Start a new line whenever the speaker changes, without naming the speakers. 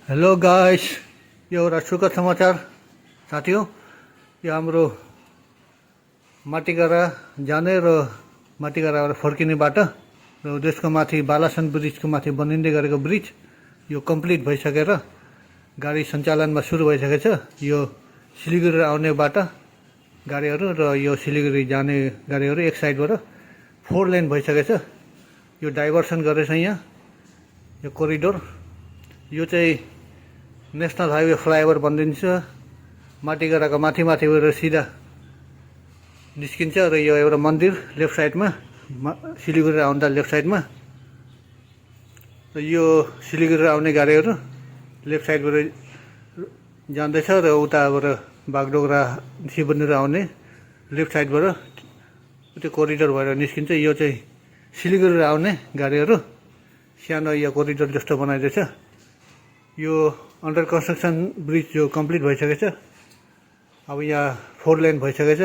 Hello guys, यो एउटा सुखद समाचार साथी हो। यो हाम्रो माटीगाडा जाने र माटीगाडाबाट फर्किने बाटो र त्यसको माथि बालासन ब्रिजको माथि बनिँदै गरेको ब्रिज यो कम्प्लिट भइसकेर गाडी सञ्चालनमा सुरु भइसकेको छ। यो सिलिगुडी आउने बाटो गाडीहरू र यो सिलिगुडी जाने गाडीहरू एक साइडबाट 4 लेन भइसकेको छ। यो डाइभर्सन गरेछ यहाँ यो कोरिडोर। यो चाहिँ नेसनल हाइवे फ्लाइओभर बनिन्छ। माटीगाडाको माथिबाट सिधा निस्किन्छ र यो एउटा मन्दिर लेफ्ट साइडमा, सिलिगुडी आउँदा लेफ्ट साइडमा। र यो सिलिगुडी आउने गाडीहरू लेफ्ट साइडबाट जाँदैछ र उताबाट बागडोग्रा शिवमन्दिर आउने लेफ्ट साइडबाट त्यो कोरिडोर भएर निस्किन्छ। यो चाहिँ सिलिगुडी आउने गाडीहरू सानो यो कोरिडोर जस्तो बनाइदिएछ। यो अन्डर कन्स्ट्रक्सन ब्रिज जो कम्प्लिट भइसकेको छ। अब यहाँ 4 लेन भइसकेको छ।